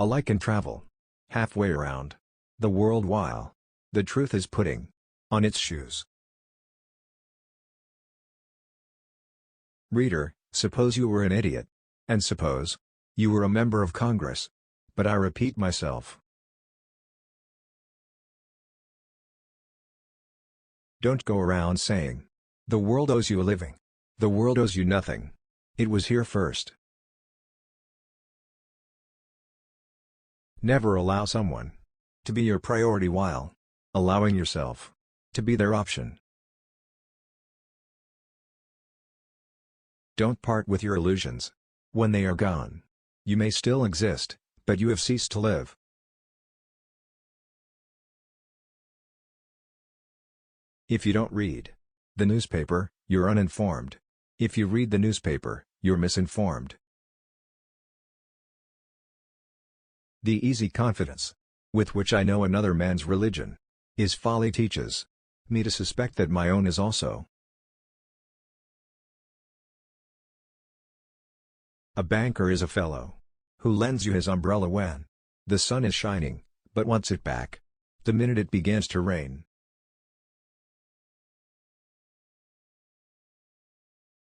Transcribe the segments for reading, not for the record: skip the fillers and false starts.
A light can travel halfway around the world while the truth is putting on its shoes. Reader, suppose you were an idiot. And suppose you were a member of Congress. But I repeat myself. Don't go around saying, "The world owes you a living." The world owes you nothing. It was here first. Never allow someone to be your priority while allowing yourself to be their option. Don't part with your illusions. When they are gone, you may still exist, but you have ceased to live. If you don't read the newspaper, you're uninformed. If you read the newspaper, you're misinformed. The easy confidence with which I know another man's religion is folly teaches me to suspect that my own is also. A banker is a fellow who lends you his umbrella when the sun is shining, but wants it back the minute it begins to rain.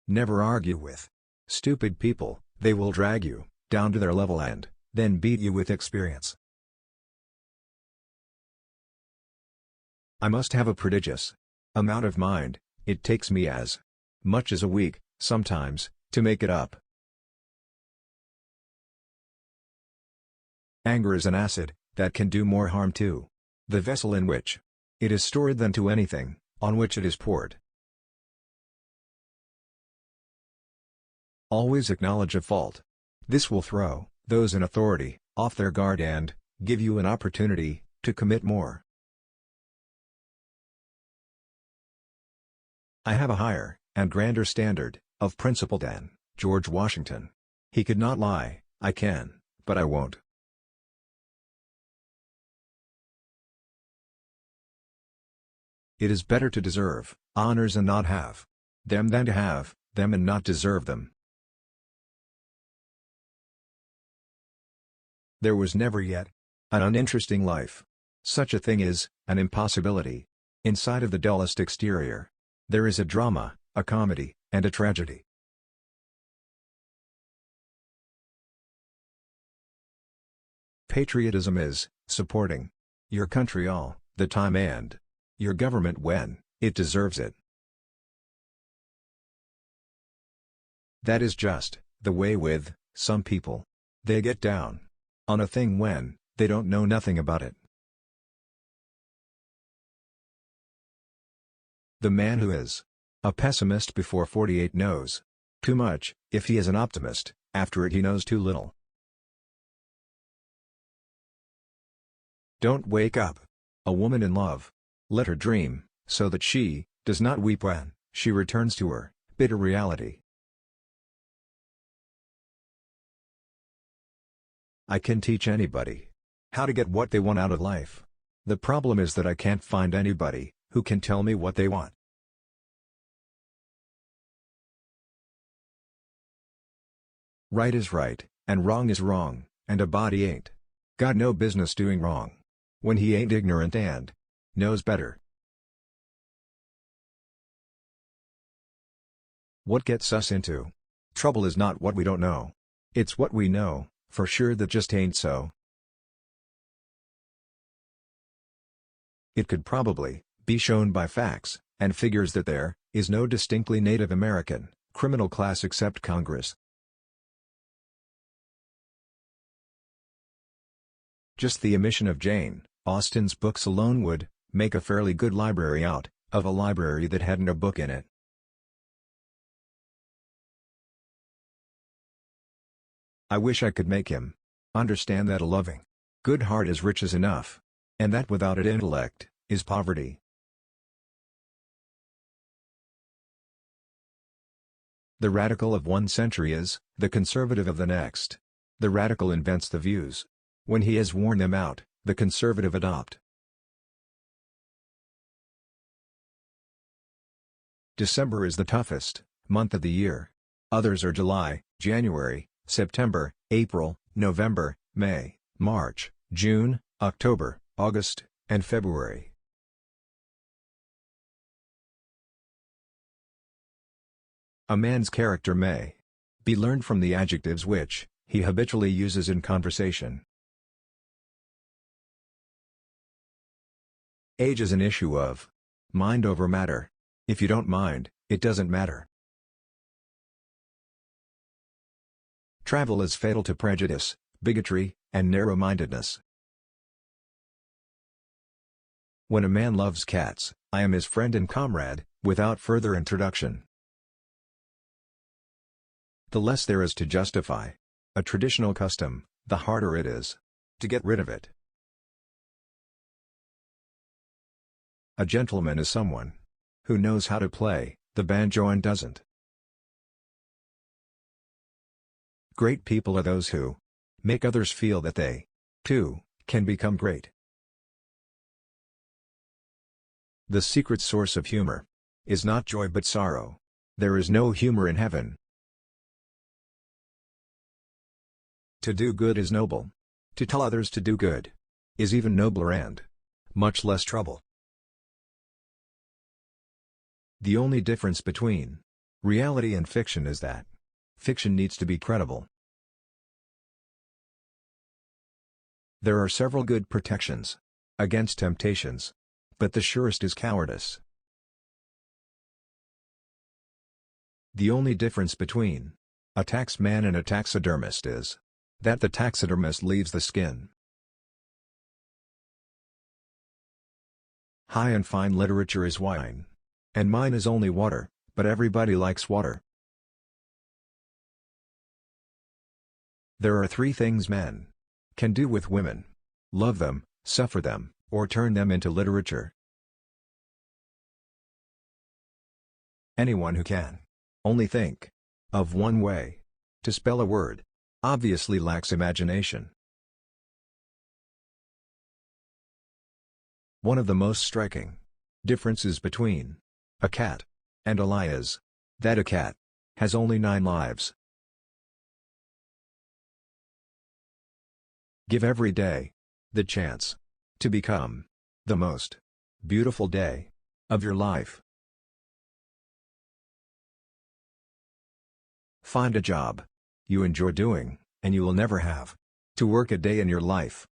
Never argue with stupid people. They will drag you down to their level and then beat you with experience. I must have a prodigious amount of mind. It takes me as much as a week, sometimes, to make it up. Anger is an acid that can do more harm to the vessel in which it is stored than to anything on which it is poured. Always acknowledge a fault. This will throw those in authority off their guard and give you an opportunity to commit more. I have a higher and grander standard of principle than George Washington. He could not lie. I can, but I won't. It is better to deserve honors and not have them than to have them and not deserve them. There was never yet an uninteresting life. Such a thing is an impossibility. Inside of the dullest exterior, there is a drama, a comedy, and a tragedy. Patriotism is supporting your country all the time and your government when it deserves it. That is just the way with some people. They get down on a thing when they don't know nothing about it. The man who is a pessimist before 48 knows too much. If he is an optimist, after it he knows too little. Don't wake up a woman in love. Let her dream, so that she does not weep when she returns to her bitter reality. I can teach anybody how to get what they want out of life. The problem is that I can't find anybody who can tell me what they want. Right is right, and wrong is wrong, and a body ain't got no business doing wrong when he ain't ignorant and knows better. What gets us into trouble is not what we don't know. It's what we know for sure that just ain't so. It could probably be shown by facts and figures that there is no distinctly Native American criminal class except Congress. Just the omission of Jane Austen's books alone would make a fairly good library out of a library that hadn't a book in it. I wish I could make him understand that a loving, good heart is riches enough, and that without it intellect is poverty. The radical of one century is the conservative of the next. The radical invents the views. When he has worn them out, the conservative adopt. December is the toughest month of the year. Others are July, January, September, April, November, May, March, June, October, August, and February. A man's character may be learned from the adjectives which he habitually uses in conversation. Age is an issue of mind over matter. If you don't mind, it doesn't matter. Travel is fatal to prejudice, bigotry, and narrow-mindedness. When a man loves cats, I am his friend and comrade, without further introduction. The less there is to justify a traditional custom, the harder it is to get rid of it. A gentleman is someone who knows how to play the banjo and doesn't. Great people are those who make others feel that they, too, can become great. The secret source of humor is not joy but sorrow. There is no humor in heaven. To do good is noble. To tell others to do good is even nobler and much less trouble. The only difference between reality and fiction is that fiction needs to be credible. There are several good protections against temptations, but the surest is cowardice. The only difference between a taxman and a taxidermist is that the taxidermist leaves the skin. High and fine literature is wine, and mine is only water, but everybody likes water. There are three things men can do with women: love them, suffer them, or turn them into literature. Anyone who can only think of one way to spell a word obviously lacks imagination. One of the most striking differences between a cat and a lie is that a cat has only 9 lives. Give every day the chance to become the most beautiful day of your life. Find a job you enjoy doing, and you will never have to work a day in your life.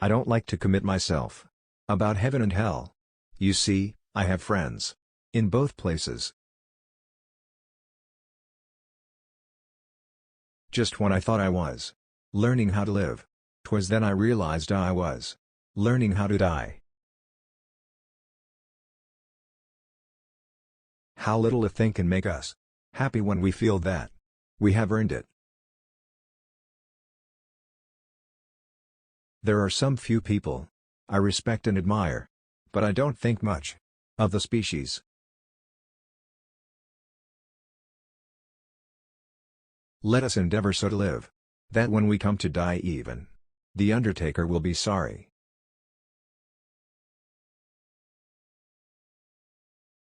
I don't like to commit myself about heaven and hell. You see, I have friends in both places. Just when I thought I was learning how to live, 'twas then I realized I was learning how to die. How little a thing can make us happy when we feel that we have earned it. There are some few people I respect and admire, but I don't think much of the species. Let us endeavor so to live that when we come to die, even the undertaker will be sorry.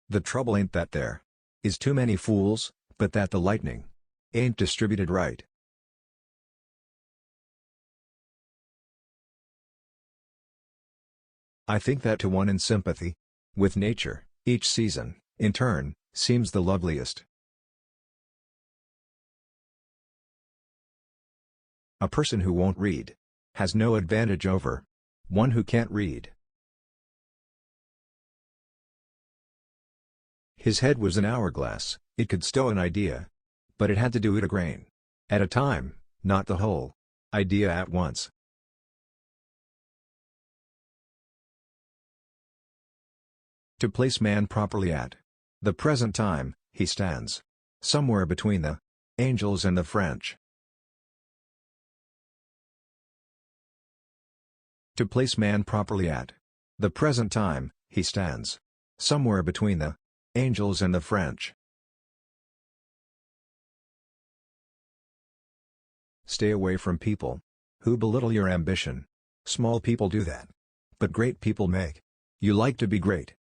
The trouble ain't that there is too many fools, but that the lightning ain't distributed right. I think that to one in sympathy with nature, each season, in turn, seems the loveliest. A person who won't read has no advantage over one who can't read. His head was an hourglass, it could stow an idea, but it had to do it a grain at a time, not the whole idea at once. To place man properly at the present time, he stands somewhere between the angels and the French. To place man properly at the present time, he stands somewhere between the angels and the French. Stay away from people who belittle your ambition. Small people do that, but great people make you like to be great.